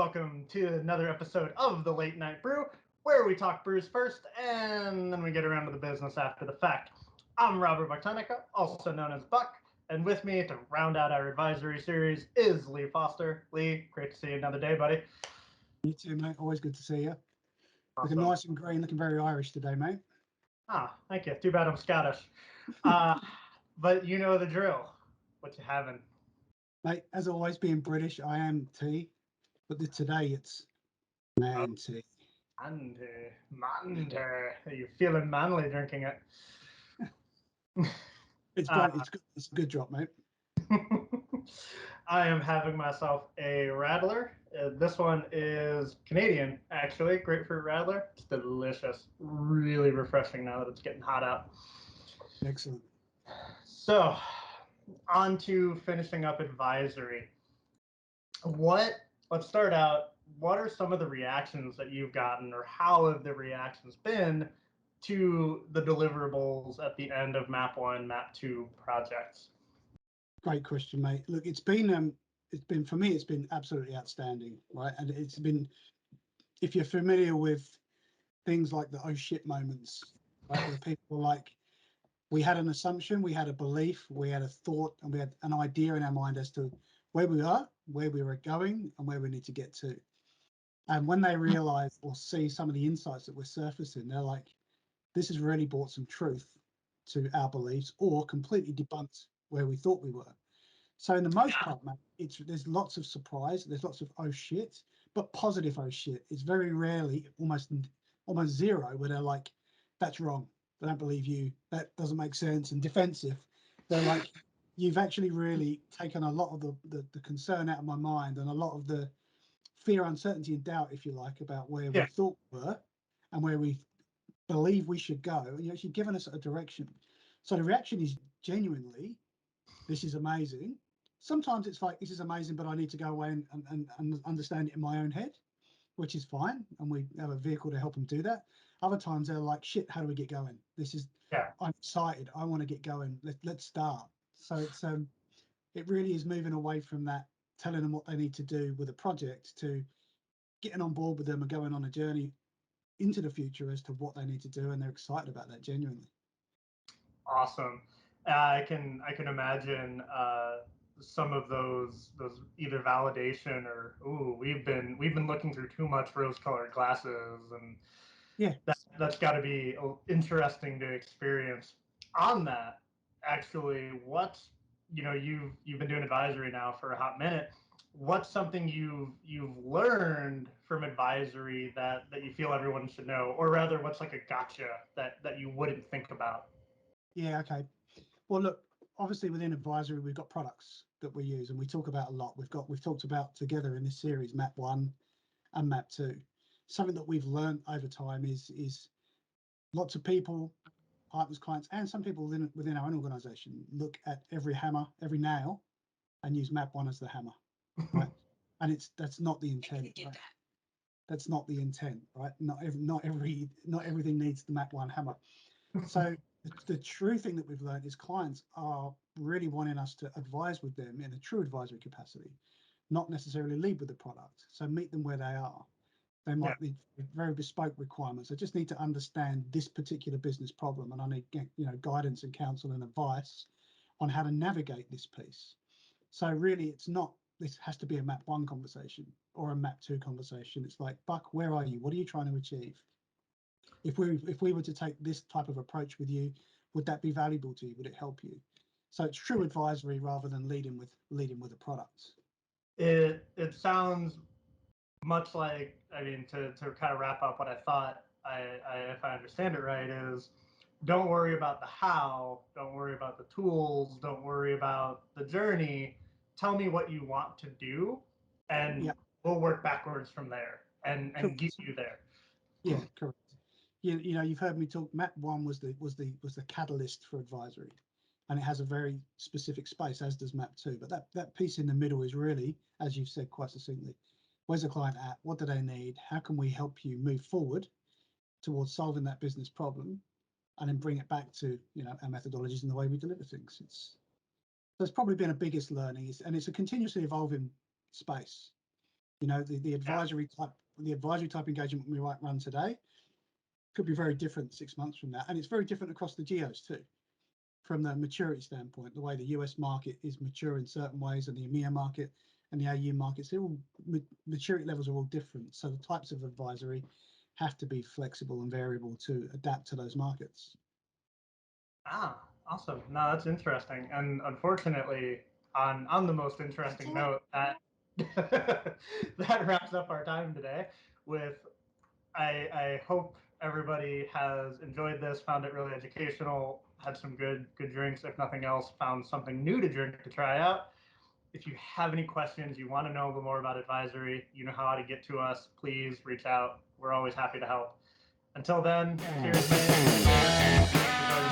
welcome to another episode of the Late Night Brew, where we talk brews first and then we get around to the business after the fact. I'm Robert Martonica, also known as Buck, and with me to round out our advisory series is Lee Foster. Lee, great to see you another day, buddy. You too, mate. Always good to see you. Awesome. Looking nice and green, looking very Irish today, mate. Ah, thank you. Too bad I'm Scottish. But you know the drill. What you having? Mate, as always, being British, I am tea, but today it's man tea. Mandy. Are you feeling manly drinking it? It's great. It's good. It's a good drop, mate. I am having myself a Radler. This one is Canadian, actually. Grapefruit Radler. It's delicious. Really refreshing now that it's getting hot out. Excellent. So, on to finishing up advisory. Let's start out. What are some of the reactions that you've gotten, or how have the reactions been to the deliverables at the end of MapOne and MapTo projects? Great question, mate. Look, it's been for me, it's been absolutely outstanding, right? And it's been, if you're familiar with things like the oh shit moments, right, where people are like, we had an assumption, we had a belief, we had a thought, and we had an idea in our mind as to where we are, where we were going, and where we need to get to. And when they realize or see some of the insights that we're surfacing, they're like, this has really brought some truth to our beliefs, or completely debunked where we thought we were. So in the most part, man, there's lots of surprise, there's lots of oh shit, but positive oh shit. It's very rarely, almost zero, where they're like, that's wrong. I don't believe you. That doesn't make sense, and defensive. They're like, you've actually really taken a lot of the concern out of my mind, and a lot of the fear, uncertainty, and doubt, if you like, about where we thought we were and where we believe we should go. And you're actually given us a direction. So the reaction is genuinely, this is amazing. Sometimes it's like, this is amazing, but I need to go away and understand it in my own head, which is fine. And we have a vehicle to help them do that. Other times they're like, shit, how do we get going? I'm excited. I want to get going. Let's start. So it really is moving away from that, telling them what they need to do with a project, to getting on board with them and going on a journey into the future as to what they need to do. And they're excited about that, genuinely. Awesome. I can imagine some of those either validation or we've been looking through too much rose-colored glasses, and that's got to be interesting to experience. On that, actually, you've been doing advisory now for a hot minute. What's something you've learned from advisory that you feel everyone should know, or rather, what's like a gotcha that you wouldn't think about? Yeah, okay. Well, look, obviously within advisory, we've got products that we use and we talk about a lot. We've talked about together in this series, MapOne and MapTo. Something that we've learned over time is lots of people, partners, clients, and some people within our own organization look at every hammer, every nail, and use MapOne as the hammer, right? And that's not the intent, right? That's not the intent, right? Not everything needs the MapOne hammer. So the true thing that we've learned is clients are really wanting us to advise with them in a true advisory capacity, not necessarily lead with the product. So meet them where they are. They might need very bespoke requirements. I just need to understand this particular business problem, and I need guidance and counsel and advice on how to navigate this piece. So really, it's not, this has to be a MapOne conversation or a MapTo conversation. It's like, Buck, where are you? What are you trying to achieve? If we were to take this type of approach with you, would that be valuable to you? Would it help you? So it's true advisory rather than leading with a product. It sounds much like, I mean, to kind of wrap up what I thought, if I understand it right, is don't worry about the how, don't worry about the tools, don't worry about the journey. Tell me what you want to do, and we'll work backwards from there and get you there. Yeah, correct. You've heard me talk. MapOne was the catalyst for advisory, and it has a very specific space, as does MapTo. But that piece in the middle is really, as you've said quite succinctly, where's the client at? What do they need? How can we help you move forward towards solving that business problem, and then bring it back to our methodologies and the way we deliver things. It's probably been a biggest learning, and it's a continuously evolving space. The advisory type engagement we might run today could be very different 6 months from that, and it's very different across the geos too. From the maturity standpoint, the way the US market is mature in certain ways, and the EMEA market and the AU markets, they're all maturity levels are all different. So the types of advisory have to be flexible and variable to adapt to those markets. Awesome. No, that's interesting. And unfortunately, on the most interesting note, that that wraps up our time today. I hope everybody has enjoyed this, found it really educational, had some good drinks, if nothing else, found something new to drink to try out. If you have any questions, you want to know a little more about advisory, you know how to get to us, please reach out. We're always happy to help. Until then, cheers, man.